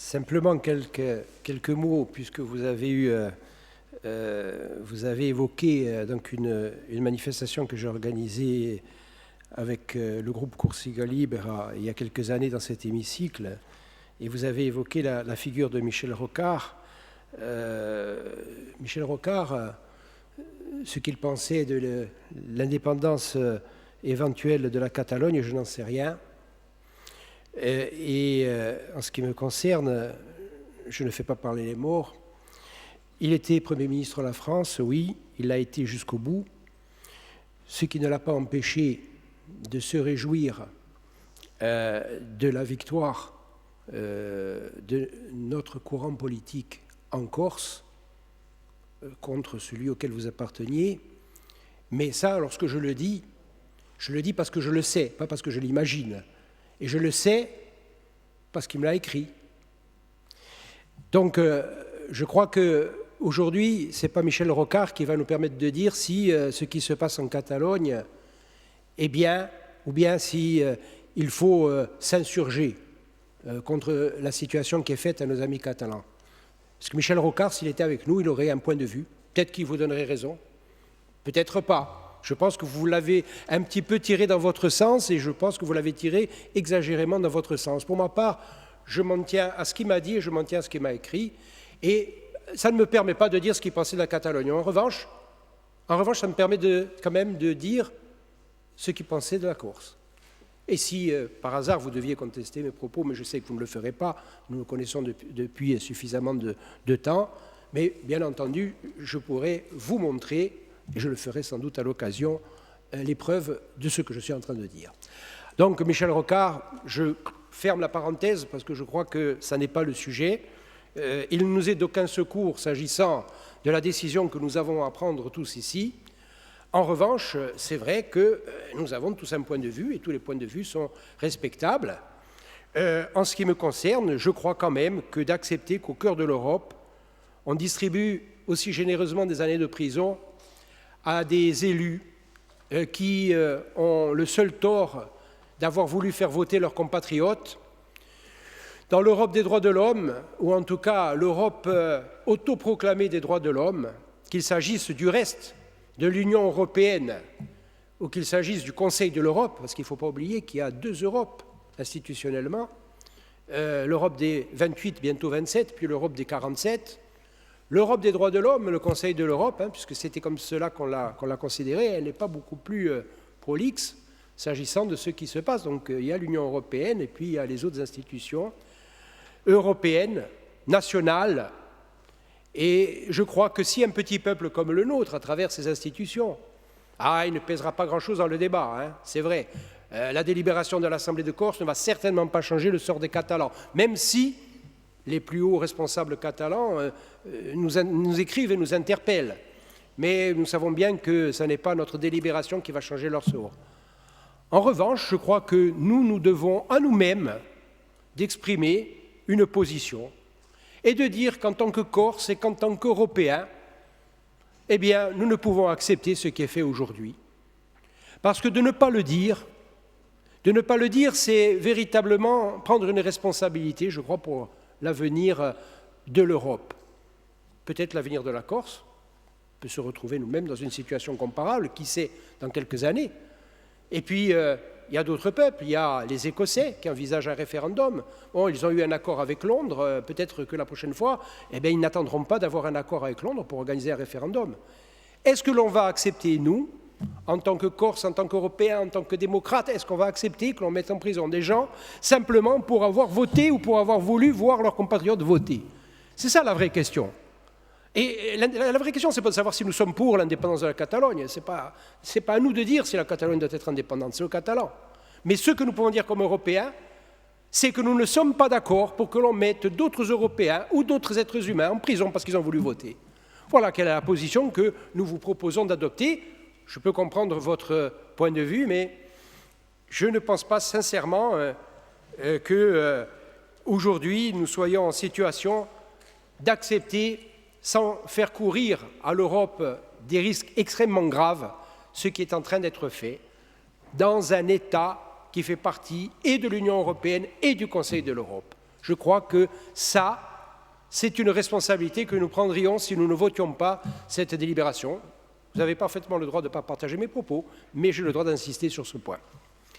Simplement quelques mots, puisque vous avez évoqué donc une manifestation que j'ai organisée avec le groupe Corsica Libera il y a quelques années dans cet hémicycle, et vous avez évoqué la figure de Michel Rocard. Michel Rocard, ce qu'il pensait de l'indépendance éventuelle de la Catalogne, je n'en sais rien. Et en ce qui me concerne, je ne fais pas parler les morts. Il était Premier ministre de la France, oui, il l'a été jusqu'au bout, ce qui ne l'a pas empêché de se réjouir de la victoire de notre courant politique en Corse contre celui auquel vous apparteniez. Mais ça, lorsque je le dis parce que je le sais, pas parce que je l'imagine. Et je le sais parce qu'il me l'a écrit. Donc, je crois qu'aujourd'hui, ce n'est pas Michel Rocard qui va nous permettre de dire si ce qui se passe en Catalogne est bien, ou bien si il faut s'insurger contre la situation qui est faite à nos amis catalans. Parce que Michel Rocard, s'il était avec nous, il aurait un point de vue. Peut-être qu'il vous donnerait raison, peut-être pas. Je pense que vous l'avez un petit peu tiré dans votre sens et je pense que vous l'avez tiré exagérément dans votre sens. Pour ma part, je m'en tiens à ce qu'il m'a dit et je m'en tiens à ce qu'il m'a écrit. Et ça ne me permet pas de dire ce qu'il pensait de la Catalogne. En revanche, ça me permet quand même de dire ce qu'il pensait de la Corse. Et si, par hasard, vous deviez contester mes propos, mais je sais que vous ne le ferez pas, nous nous connaissons depuis suffisamment de temps, mais bien entendu, je pourrais vous montrer, et je le ferai sans doute à l'occasion, les preuves de ce que je suis en train de dire. Donc, Michel Rocard, je ferme la parenthèse parce que je crois que ça n'est pas le sujet. Il ne nous est d'aucun secours s'agissant de la décision que nous avons à prendre tous ici. En revanche, c'est vrai que nous avons tous un point de vue et tous les points de vue sont respectables. En ce qui me concerne, je crois quand même que d'accepter qu'au cœur de l'Europe, on distribue aussi généreusement des années de prison à des élus qui ont le seul tort d'avoir voulu faire voter leurs compatriotes. Dans l'Europe des droits de l'homme, ou en tout cas l'Europe autoproclamée des droits de l'homme, qu'il s'agisse du reste de l'Union européenne ou qu'il s'agisse du Conseil de l'Europe, parce qu'il ne faut pas oublier qu'il y a 2 Europes institutionnellement, l'Europe des 28, bientôt 27, puis l'Europe des 47, l'Europe des droits de l'homme, le Conseil de l'Europe, puisque c'était comme cela qu'on l'a considéré, elle n'est pas beaucoup plus prolixe s'agissant de ce qui se passe. Donc il y a l'Union européenne et puis il y a les autres institutions européennes, nationales. Et je crois que si un petit peuple comme le nôtre, à travers ces institutions, il ne pèsera pas grand-chose dans le débat, c'est vrai. La délibération de l'Assemblée de Corse ne va certainement pas changer le sort des Catalans, même si les plus hauts responsables catalans nous écrivent et nous interpellent. Mais nous savons bien que ce n'est pas notre délibération qui va changer leur sort. En revanche, je crois que nous devons à nous-mêmes d'exprimer une position et de dire qu'en tant que Corse et qu'en tant qu'Européens, eh bien, nous ne pouvons accepter ce qui est fait aujourd'hui. Parce que de ne pas le dire, c'est véritablement prendre une responsabilité, je crois, pour l'avenir de l'Europe. Peut-être l'avenir de la Corse peut se retrouver nous-mêmes dans une situation comparable, qui sait, dans quelques années. Et puis, il y a d'autres peuples, il y a les Écossais qui envisagent un référendum. Bon, ils ont eu un accord avec Londres, peut-être que la prochaine fois, ils n'attendront pas d'avoir un accord avec Londres pour organiser un référendum. Est-ce que l'on va accepter, nous, en tant que Corse, en tant qu'Européens, en tant que démocrates, est-ce qu'on va accepter que l'on mette en prison des gens simplement pour avoir voté ou pour avoir voulu voir leurs compatriotes voter? C'est ça la vraie question. Et la vraie question, c'est pas de savoir si nous sommes pour l'indépendance de la Catalogne. C'est pas à nous de dire si la Catalogne doit être indépendante, c'est aux Catalans. Mais ce que nous pouvons dire comme Européens, c'est que nous ne sommes pas d'accord pour que l'on mette d'autres Européens ou d'autres êtres humains en prison parce qu'ils ont voulu voter. Voilà quelle est la position que nous vous proposons d'adopter. Je peux comprendre votre point de vue, mais je ne pense pas sincèrement qu'aujourd'hui nous soyons en situation d'accepter sans faire courir à l'Europe des risques extrêmement graves, ce qui est en train d'être fait dans un État qui fait partie et de l'Union européenne et du Conseil de l'Europe. Je crois que ça, c'est une responsabilité que nous prendrions si nous ne votions pas cette délibération. Vous avez parfaitement le droit de ne pas partager mes propos, mais j'ai le droit d'insister sur ce point.